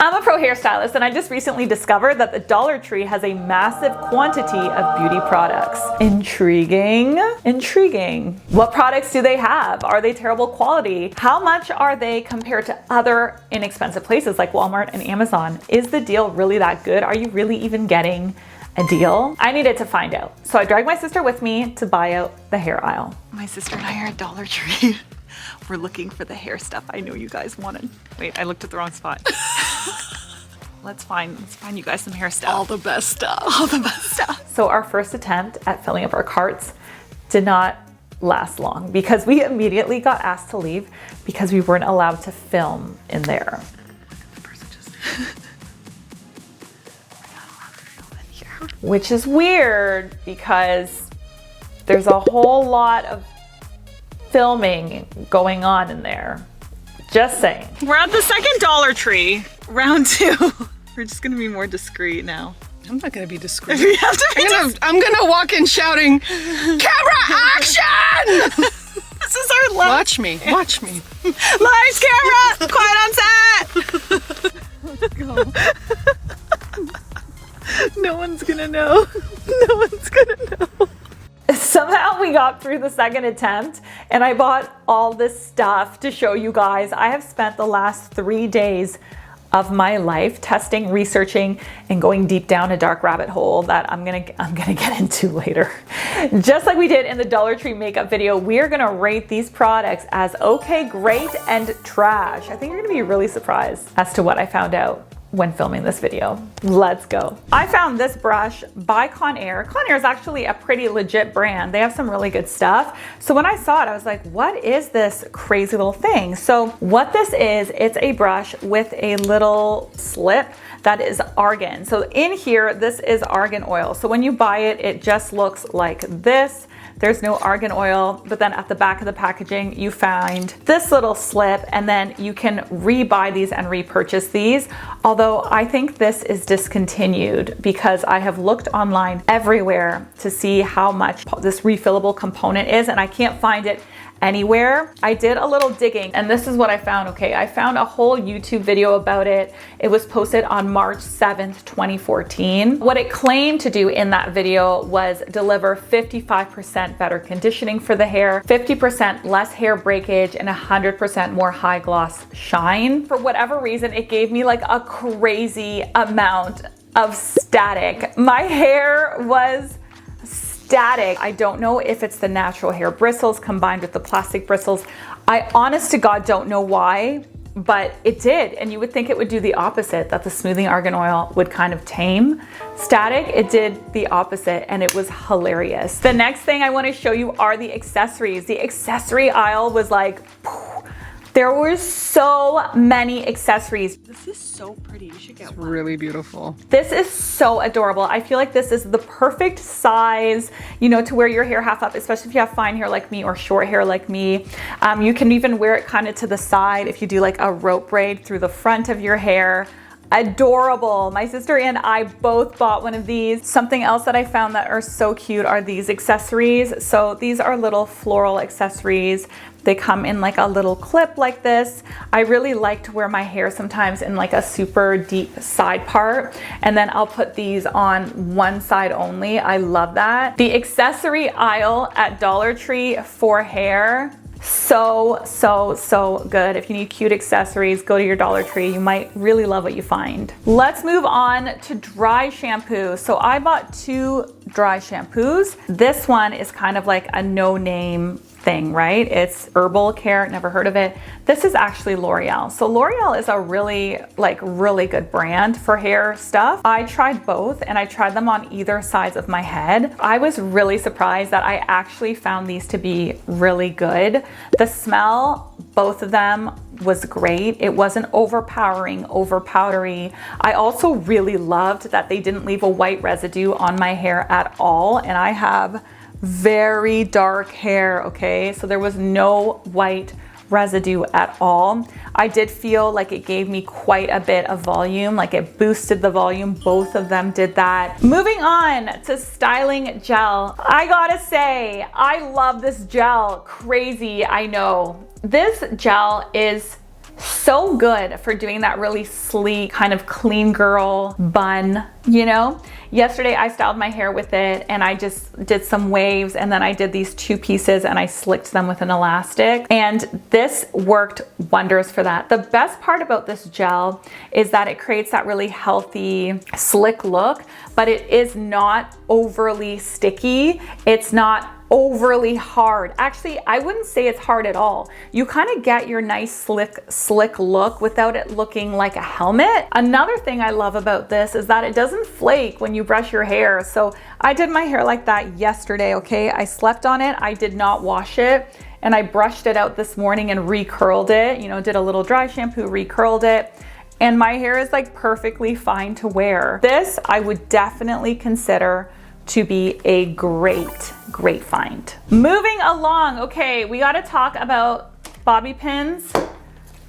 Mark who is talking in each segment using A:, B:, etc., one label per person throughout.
A: I'm a pro hairstylist and I just recently discovered that the Dollar Tree has a massive quantity of beauty products. Intriguing. Intriguing. What products do they have? Are they terrible quality? How much are they compared to other inexpensive places like Walmart and Amazon? Is the deal really that good? Are you really even getting a deal? I needed to find out. So I dragged my sister with me to buy out the hair aisle. My sister and I are at Dollar Tree. We're looking for the hair stuff I know you guys wanted. Wait, I looked at the wrong spot. Let's find you guys some hair stuff.
B: All the best stuff.
A: All the best stuff. So our first attempt at filling up our carts did not last long because we immediately got asked to leave because we weren't allowed to film in there. The person just which is weird because there's a whole lot of filming going on in there. Just saying. We're at the second Dollar Tree, round 2. We're just gonna be more discreet now.
B: I'm not gonna be discreet.
A: We have to be
B: I'm gonna walk in shouting, "Camera action!"
A: This is our last.
B: Watch me, watch me.
A: Lights, camera, quiet on set. Let's go. No one's gonna know. No one's gonna know. Somehow we got through the second attempt and I bought all this stuff to show you guys. I have spent the last 3 days of my life testing, researching, and going deep down a dark rabbit hole that I'm gonna get into later. Just like we did in the Dollar Tree makeup video, we're gonna rate these products as okay, great, and trash. I think you're gonna be really surprised as to what I found out when filming this video. Let's go. I found this brush by Conair. Conair is actually a pretty legit brand. They have some really good stuff. So when I saw it, I was like, what is this crazy little thing? So what this is, it's a brush with a little slip that is argan. So in here, this is argan oil. So when you buy it, it just looks like this. There's no argan oil, but then at the back of the packaging, you find this little slip and then you can re-buy these and repurchase these. Although I think this is discontinued because I have looked online everywhere to see how much this refillable component is and I can't find it anywhere. I did a little digging and this is what I found. Okay, I found a whole YouTube video about it. It was posted on March 7th, 2014. What it claimed to do in that video was deliver 55% better conditioning for the hair, 50% less hair breakage, and 100% more high gloss shine. For whatever reason, it gave me like a crazy amount of static. My hair was static. I don't know if it's the natural hair bristles combined with the plastic bristles. I honest to God don't know why, but it did. And you would think it would do the opposite, that the smoothing argan oil would kind of tame static. It did the opposite and it was hilarious. The next thing I want to show you are the accessories. The accessory aisle was like, there were so many accessories. This is so pretty. You should get one.
B: It's really beautiful.
A: This is so adorable. I feel like this is the perfect size, you know, to wear your hair half up, especially if you have fine hair like me or short hair like me. You can even wear it kind of to the side if you do like a rope braid through the front of your hair. Adorable. My sister and I both bought one of these. Something else that I found that are so cute are these accessories. So these are little floral accessories. They come in like a little clip like this. I really like to wear my hair sometimes in like a super deep side part, and then I'll put these on one side only. I love that. The accessory aisle at Dollar Tree for hair, so good. If you need cute accessories, go to your Dollar Tree. You might really love what you find. Let's move on to dry shampoo. So I bought 2 dry shampoos. This one is kind of like a no-name thing, right? It's Herbal Care, never heard of it. This is actually L'Oreal. So L'Oreal is a really good brand for hair stuff. I tried both and I tried them on either sides of my head. I was really surprised that I actually found these to be really good. The smell, both of them, was great. It wasn't overpowering, over powdery. I also really loved that they didn't leave a white residue on my hair at all. And I have very dark hair, okay? So there was no white residue at all. I did feel like it gave me quite a bit of volume, like it boosted the volume. Both of them did that. Moving on to styling gel. I gotta say, I love this gel. Crazy, I know. This gel is So good for doing that really sleek, kind of clean girl bun, you know? Yesterday I styled my hair with it and I just did some waves, and then I did these 2 pieces and I slicked them with an elastic, and this worked wonders for that. The best part about this gel is that it creates that really healthy, slick look, but it is not overly sticky. It's not overly hard. Actually, I wouldn't say it's hard at all. You kind of get your nice slick look without it looking like a helmet. Another thing I love about this is that it doesn't flake when you brush your hair. So I did my hair like that yesterday, okay? I slept on it, I did not wash it, and I brushed it out this morning and recurled it, you know, did a little dry shampoo, recurled it, and my hair is like perfectly fine to wear. This I would definitely consider to be a great find. Moving along, okay, we gotta talk about bobby pins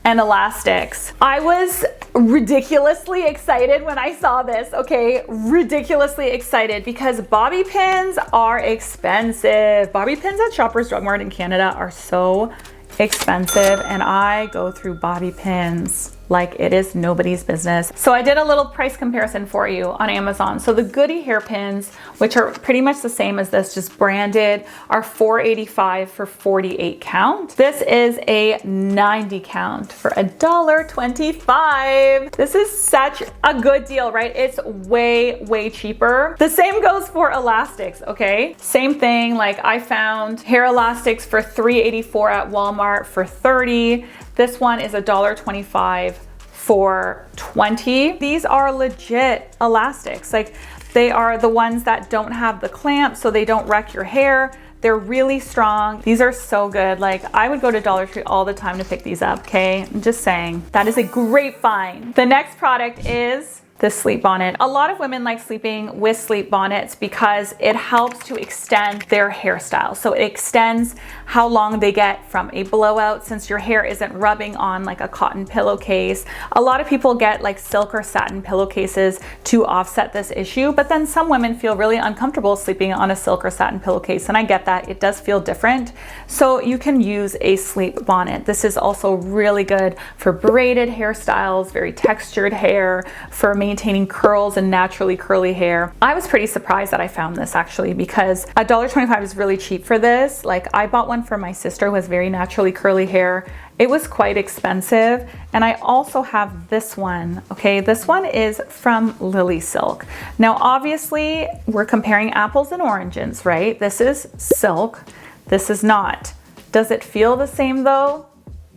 A: and elastics. I was ridiculously excited when I saw this, okay? Ridiculously excited because bobby pins are expensive. Bobby pins at Shoppers Drug Mart in Canada are so expensive, and I go through bobby pins like it is nobody's business. So I did a little price comparison for you on Amazon. So the Goody hairpins, which are pretty much the same as this, just branded, are $4.85 for 48 count. This is a 90 count for $1.25. This is such a good deal, right? It's way cheaper. The same goes for elastics, okay? Same thing, like I found hair elastics for $3.84 at Walmart for $30. This one is $1.25 for $20. These are legit elastics. Like, they are the ones that don't have the clamp, so they don't wreck your hair. They're really strong. These are so good. Like, I would go to Dollar Tree all the time to pick these up, okay? I'm just saying. That is a great find. The next product is this sleep bonnet. A lot of women like sleeping with sleep bonnets because it helps to extend their hairstyle. So it extends how long they get from a blowout, since your hair isn't rubbing on like a cotton pillowcase. A lot of people get like silk or satin pillowcases to offset this issue, but then some women feel really uncomfortable sleeping on a silk or satin pillowcase, and I get that. It does feel different. So you can use a sleep bonnet. This is also really good for braided hairstyles, very textured hair, for maintaining curls and naturally curly hair. I was pretty surprised that I found this actually, because $1.25 is really cheap for this. Like, I bought one for my sister who has very naturally curly hair. It was quite expensive. And I also have this one, okay? This one is from Lily Silk. Now, obviously, we're comparing apples and oranges, right? This is silk, this is not. Does it feel the same though?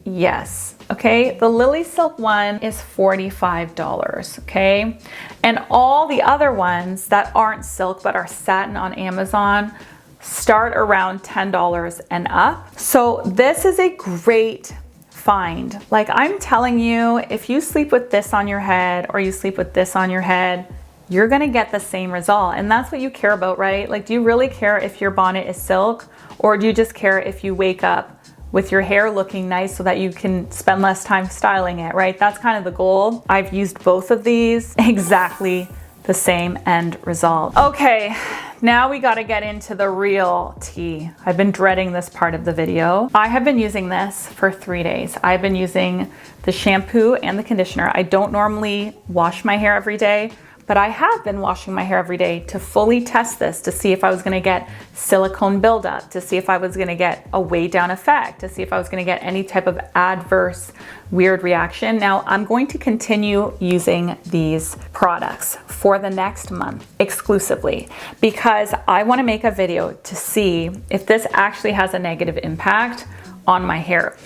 A: Yes, okay? The Lily Silk one is $45, okay? And all the other ones that aren't silk but are satin on Amazon start around $10 and up. So this is a great find. Like, I'm telling you, if you sleep with this on your head or you sleep with this on your head, you're gonna get the same result. And that's what you care about, right? Like, do you really care if your bonnet is silk, or do you just care if you wake up with your hair looking nice so that you can spend less time styling it, right? That's kind of the goal. I've used both of these, exactly the same end result. Okay, now we gotta get into the real tea. I've been dreading this part of the video. I have been using this for 3 days. I've been using the shampoo and the conditioner. I don't normally wash my hair every day, but I have been washing my hair every day to fully test this, to see if I was gonna get silicone buildup, to see if I was gonna get a weigh down effect, to see if I was gonna get any type of adverse weird reaction. Now, I'm going to continue using these products for the next month exclusively, because I wanna make a video to see if this actually has a negative impact on my hair.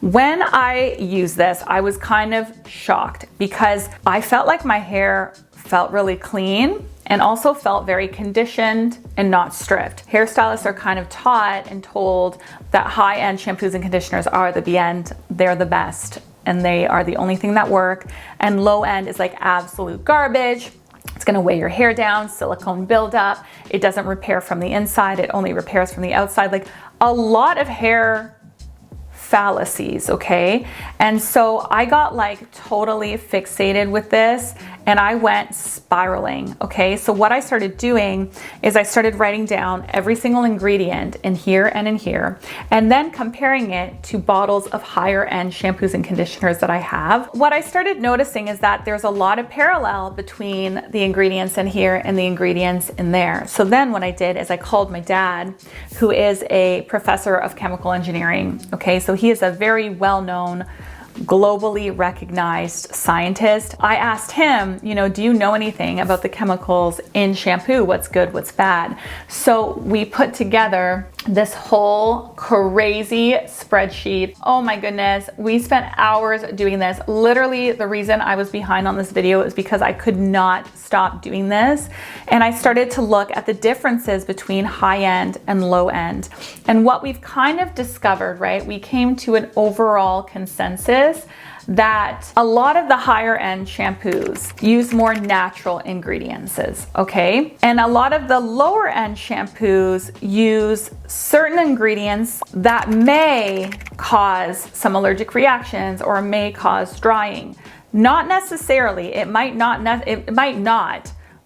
A: When I used this, I was kind of shocked because I felt like my hair felt really clean and also felt very conditioned and not stripped. Hairstylists are kind of taught and told that high-end shampoos and conditioners are the end, they're the best, and they are the only thing that work. And low-end is like absolute garbage. It's gonna weigh your hair down, silicone buildup. It doesn't repair from the inside, it only repairs from the outside. Like, a lot of hair fallacies, okay? And so I got like totally fixated with this, and I went spiraling. Okay, so what I started doing is I started writing down every single ingredient in here and in here, and then comparing it to bottles of higher end shampoos and conditioners that I have. What I started noticing is that there's a lot of parallel between the ingredients in here and the ingredients in there. So then what I did is I called my dad, who is a professor of chemical engineering. Okay, so he is a very well-known, globally recognized scientist. I asked him, you know, do you know anything about the chemicals in shampoo? What's good, what's bad? So we put together this whole crazy spreadsheet. Oh my goodness, we spent hours doing this. Literally, the reason I was behind on this video is because I could not stop doing this. And I started to look at the differences between high end and low end. And what we've kind of discovered, right? We came to an overall consensus that a lot of the higher end shampoos use more natural ingredients, okay? And a lot of the lower end shampoos use certain ingredients that may cause some allergic reactions or may cause drying. Not necessarily, it might not,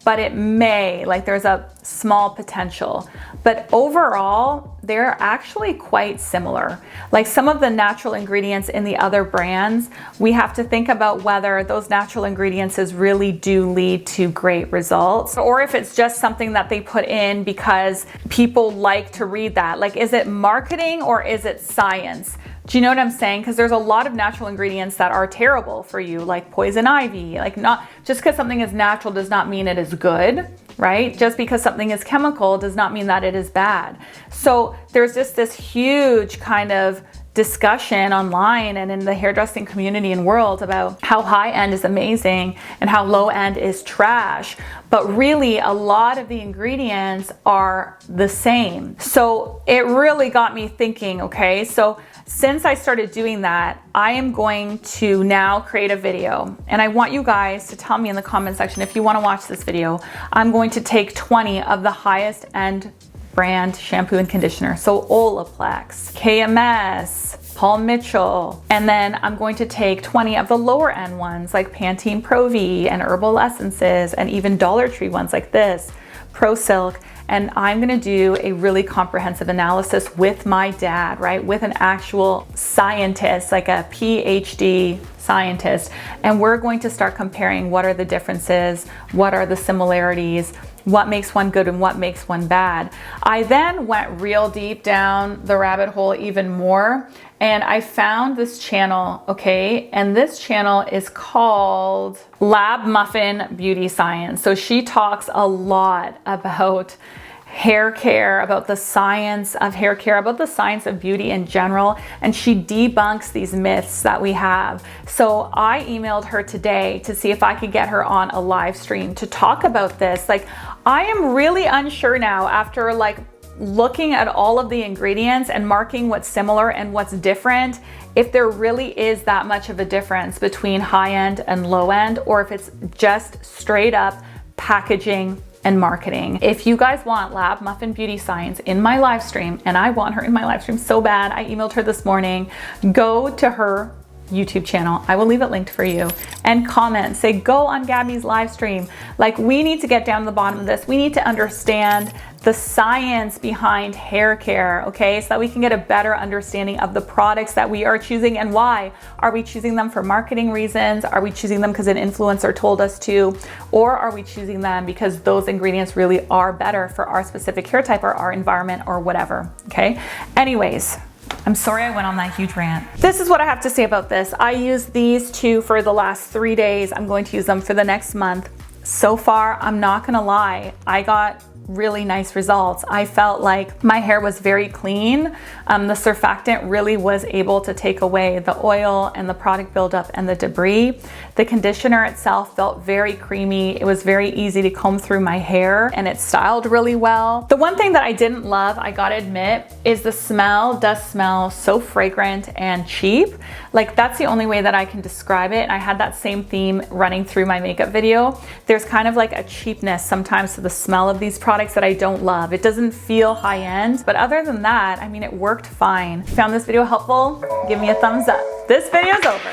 A: but it may, like there's a small potential. But overall, they're actually quite similar. Like some of the natural ingredients in the other brands, we have to think about whether those natural ingredients really do lead to great results, or if it's just something that they put in because people like to read that. Like, is it marketing or is it science? Do you know what I'm saying? Because there's a lot of natural ingredients that are terrible for you, like poison ivy. Like, not just because something is natural does not mean it is good, right? Just because something is chemical does not mean that it is bad. So there's just this huge kind of discussion online and in the hairdressing community and world about how high end is amazing and how low end is trash. But really, a lot of the ingredients are the same. So it really got me thinking, okay, so since I started doing that, I am going to now create a video, and I want you guys to tell me in the comment section if you want to watch this video. I'm going to take 20 of the highest end brand shampoo and conditioner. So Olaplex, KMS, Paul Mitchell, and then I'm going to take 20 of the lower end ones like Pantene Pro-V and Herbal Essences, and even Dollar Tree ones like this, Pro Silk. And I'm gonna do a really comprehensive analysis with my dad, right? With an actual scientist, like a PhD scientist. And we're going to start comparing what are the differences, what are the similarities, what makes one good and what makes one bad. I then went real deep down the rabbit hole even more, and I found this channel, okay? And this channel is called Lab Muffin Beauty Science. So she talks a lot about hair care, about the science of hair care, about the science of beauty in general, and she debunks these myths that we have. So I emailed her today to see if I could get her on a live stream to talk about this. Like, I am really unsure now after like looking at all of the ingredients and marking what's similar and what's different, if there really is that much of a difference between high end and low end, or if it's just straight up packaging and marketing. If you guys want Lab Muffin Beauty Science in my live stream, and I want her in my live stream so bad, I emailed her this morning, go to her YouTube channel. I will leave it linked for you, and comment, say go on Gabby's live stream. Like, we need to get down to the bottom of this. We need to understand the science behind hair care, okay? So that we can get a better understanding of the products that we are choosing and why. Are we choosing them for marketing reasons? Are we choosing them because an influencer told us to? Or are we choosing them because those ingredients really are better for our specific hair type or our environment or whatever, okay? Anyways, I'm sorry I went on that huge rant. This is what I have to say about this. I used these two for the last 3 days. I'm going to use them for the next month. So far, I'm not gonna lie, I got really nice results. I felt like my hair was very clean. The surfactant really was able to take away the oil and the product buildup and the debris. The conditioner itself felt very creamy. It was very easy to comb through my hair, and it styled really well. The one thing that I didn't love, I gotta admit, is the smell does smell so fragrant and cheap. Like, that's the only way that I can describe it. And I had that same theme running through my makeup video. There's kind of like a cheapness sometimes to the smell of these products that I don't love. It doesn't feel high end, but other than that, I mean, it worked fine. If you found this video helpful, give me a thumbs up. This video's over.